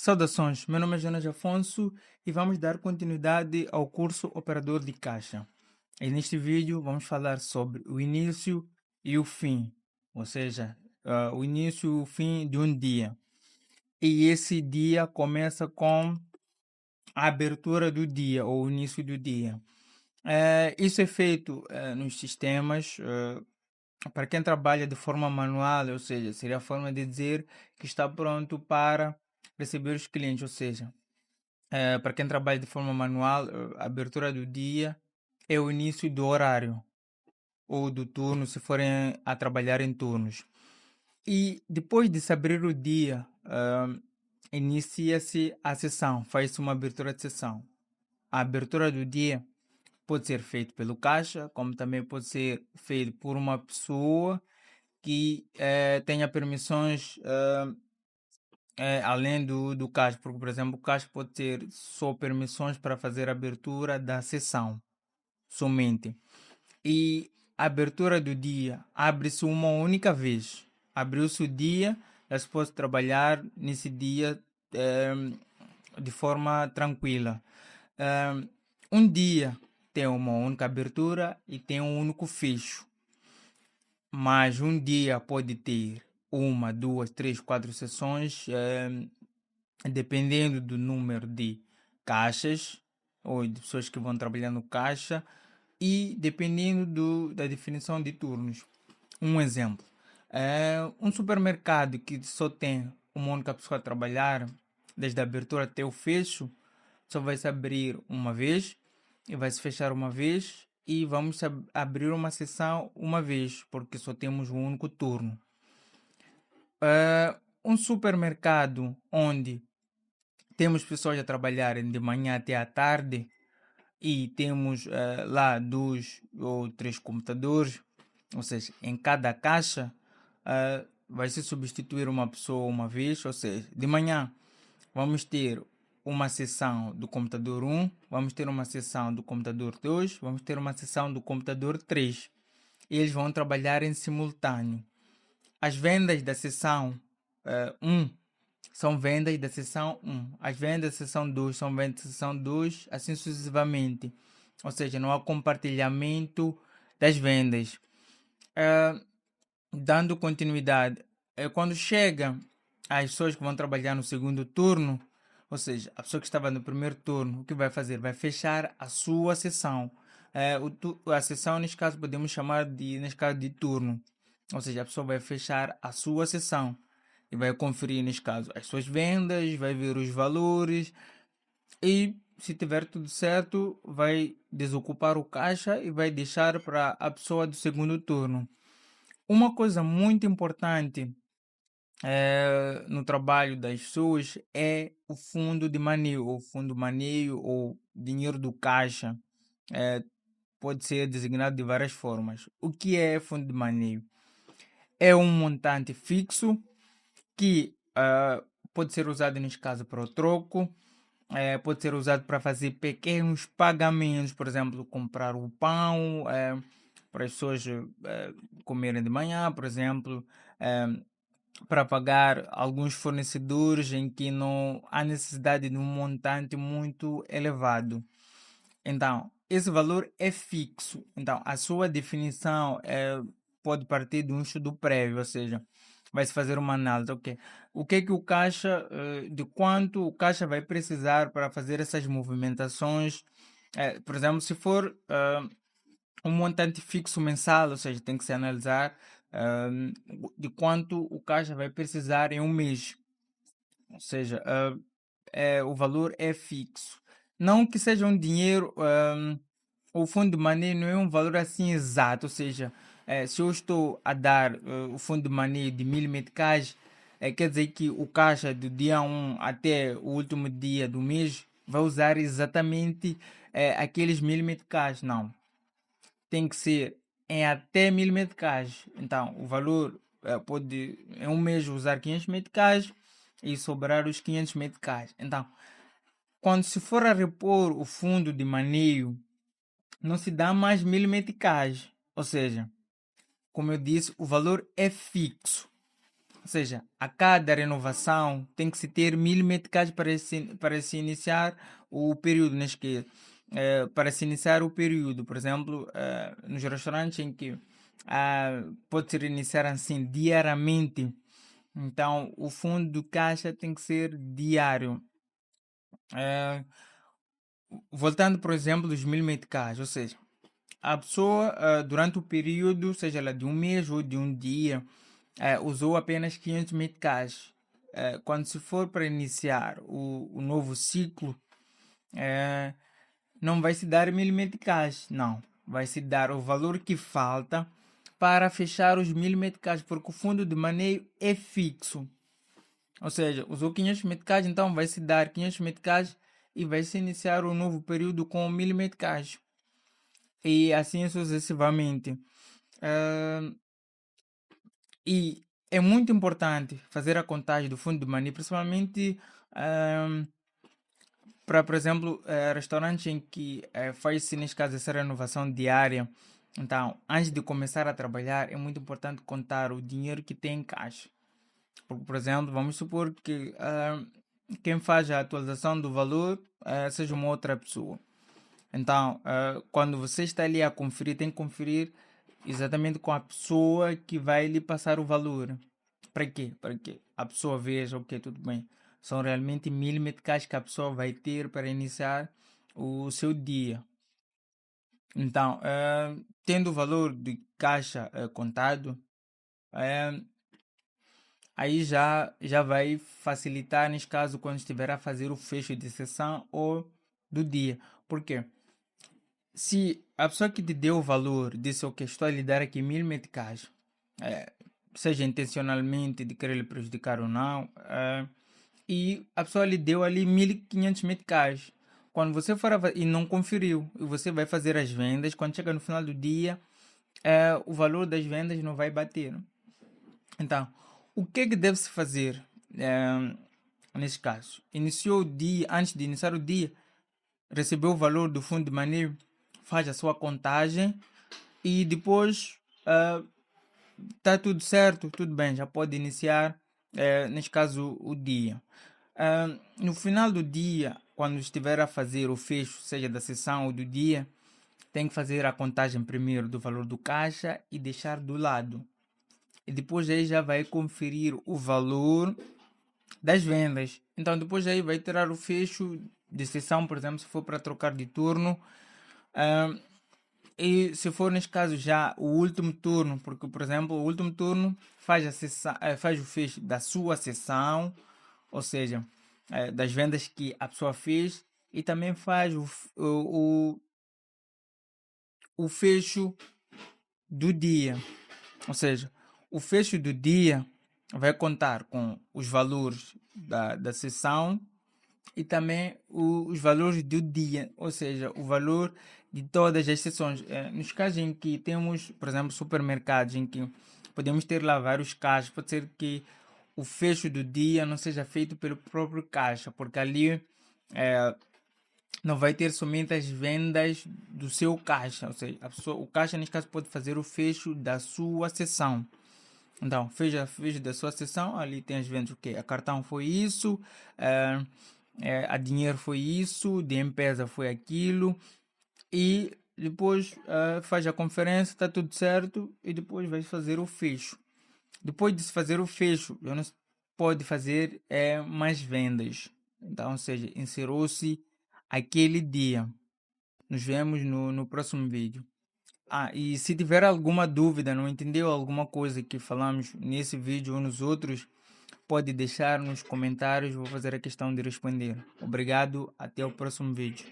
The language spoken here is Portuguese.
Saudações, meu nome é Jonas Afonso e vamos dar continuidade ao curso Operador de Caixa. E neste vídeo vamos falar sobre o início e o fim, ou seja, o início e o fim de um dia. E esse dia começa com a abertura do dia ou o início do dia. Isso é feito nos sistemas. Para quem trabalha de forma manual, ou seja, seria a forma de dizer que está pronto para receber os clientes, ou seja, para quem trabalha de forma manual, a abertura do dia é o início do horário ou do turno, se forem a trabalhar em turnos. E depois de se abrir o dia, inicia-se a sessão, faz-se uma abertura de sessão. A abertura do dia pode ser feita pelo caixa, como também pode ser feito por uma pessoa que tenha permissões além do caixa, porque, por exemplo, o caixa pode ter só permissões para fazer a abertura da sessão, somente. E a abertura do dia abre-se uma única vez. Abriu-se o dia, já se pode trabalhar nesse dia de forma tranquila. Um dia tem uma única abertura e tem um único fecho. Mas um dia pode ter uma, duas, três, quatro sessões, dependendo do número de caixas ou de pessoas que vão trabalhar no caixa e dependendo da definição de turnos. Um exemplo, um supermercado que só tem uma única pessoa a trabalhar, desde a abertura até o fecho, só vai se abrir uma vez e vai se fechar uma vez e vamos abrir uma sessão uma vez, porque só temos um único turno. Um supermercado onde temos pessoas a trabalharem de manhã até à tarde e temos lá dois ou três computadores, ou seja, em cada caixa vai se substituir uma pessoa uma vez, ou seja, de manhã vamos ter uma sessão do computador 1, vamos ter uma sessão do computador 2, vamos ter uma sessão do computador 3. E eles vão trabalhar em simultâneo. As vendas da sessão 1 são vendas da sessão 1. As vendas da sessão 2 são vendas da sessão 2, assim sucessivamente. Ou seja, não há compartilhamento das vendas. Dando continuidade, quando chega as pessoas que vão trabalhar no segundo turno, ou seja, a pessoa que estava no primeiro turno, o que vai fazer? Vai fechar a sua sessão. A sessão, neste caso, podemos chamar neste caso, de turno. Ou seja, a pessoa vai fechar a sua sessão e vai conferir, neste caso, as suas vendas, vai ver os valores e, se tiver tudo certo, vai desocupar o caixa e vai deixar para a pessoa do segundo turno. Uma coisa muito importante no trabalho das pessoas é o fundo de maneio, ou fundo maneio, ou dinheiro do caixa. Pode ser designado de várias formas. O que é fundo de maneio? É um montante fixo que pode ser usado, neste caso, para o troco, pode ser usado para fazer pequenos pagamentos, por exemplo, comprar o pão para as pessoas comerem de manhã, por exemplo, para pagar alguns fornecedores em que não há necessidade de um montante muito elevado. Então, esse valor é fixo. Então, a sua definição pode partir de um estudo prévio, ou seja, vai se fazer uma análise. Okay. O que é que o caixa, de quanto o caixa vai precisar para fazer essas movimentações? Por exemplo, se for um montante fixo mensal, ou seja, tem que se analisar de quanto o caixa vai precisar em um mês. Ou seja, o valor é fixo. Não que seja um dinheiro, o fundo de maneio não é um valor assim exato, ou seja, se eu estou a dar o fundo de maneio de 1000 meticais, quer dizer que o caixa do dia 1 até o último dia do mês vai usar exatamente aqueles 1000 meticais. Não, tem que ser em até 1000 meticais. Então, o valor pode em um mês usar 500 meticais e sobrar os 500 meticais. Então, quando se for a repor o fundo de maneio, não se dá mais 1000 meticais. Ou seja, como eu disse, o valor é fixo. Ou seja, a cada renovação tem que se ter 1000 meticais para se iniciar o período, né? Que, para se iniciar o período, por exemplo, nos restaurantes em que pode ser iniciar assim diariamente, então o fundo de caixa tem que ser diário. Eh, Voltando, por exemplo, dos 1000 meticais, ou seja, a pessoa durante o período, seja ela de um mês ou de um dia, usou apenas 500 meticais. Quando se for para iniciar o novo ciclo, eh, não vai se dar 1000 meticais, não. Vai se dar o valor que falta para fechar os 1000 meticais, porque o fundo de maneio é fixo. Ou seja, usou 500 meticais, então vai se dar 500 meticais e vai se iniciar o novo período com 1000 meticais. E assim sucessivamente. Ah, e é muito importante fazer a contagem do fundo de maneio, principalmente para, por exemplo, restaurantes em que faz-se, neste caso, essa renovação diária. Então, antes de começar a trabalhar, é muito importante contar o dinheiro que tem em caixa. Por exemplo, vamos supor que quem faz a atualização do valor seja uma outra pessoa. Então, quando você está ali a conferir, tem que conferir exatamente com a pessoa que vai lhe passar o valor. Para quê? Para que a pessoa veja, ok, tudo bem. São realmente 1000 meticais que a pessoa vai ter para iniciar o seu dia. Então, tendo o valor de caixa contado, eh, aí já vai facilitar, nesse caso, quando estiver a fazer o fecho de sessão ou do dia. Por quê? Se a pessoa que te deu o valor disse, ok, estou a lhe dar aqui 1000 meticais, eh, seja intencionalmente de querer lhe prejudicar ou não, e a pessoa lhe deu ali 1500 meticais. Quando você for e não conferiu, e você vai fazer as vendas, quando chega no final do dia, o valor das vendas não vai bater. Então, o que é que deve-se fazer nesse caso? Iniciou o dia, antes de iniciar o dia, recebeu o valor do fundo de maneio, faz a sua contagem e depois está tudo certo, tudo bem, já pode iniciar, neste caso, o dia. No final do dia, quando estiver a fazer o fecho, seja da sessão ou do dia, tem que fazer a contagem primeiro do valor do caixa e deixar do lado. E depois aí já vai conferir o valor das vendas. Então depois aí vai tirar o fecho de sessão, por exemplo, se for para trocar de turno. ah, e se for neste caso já o último turno, porque por exemplo o último turno faz, faz o fecho da sua sessão, ou seja, das vendas que a pessoa fez, e também faz o fecho do dia. Ou seja, o fecho do dia vai contar com os valores da sessão e também os valores do dia, ou seja, o valor de todas as sessões. Nos casos em que temos, por exemplo, supermercados em que podemos ter lá vários caixas, pode ser que o fecho do dia não seja feito pelo próprio caixa, porque ali não vai ter somente as vendas do seu caixa, ou seja, o caixa nesse caso pode fazer o fecho da sua sessão. Então, fez da sua sessão, ali tem as vendas, o que? A cartão foi isso, a dinheiro foi isso, de empresa foi aquilo, e depois faz a conferência, está tudo certo, e depois vai fazer o fecho. Depois de se fazer o fecho, já não se pode fazer mais vendas. Então, ou seja, encerrou-se aquele dia. Nos vemos no próximo vídeo. E se tiver alguma dúvida, não entendeu alguma coisa que falamos nesse vídeo ou nos outros, pode deixar nos comentários, vou fazer a questão de responder. Obrigado, até o próximo vídeo.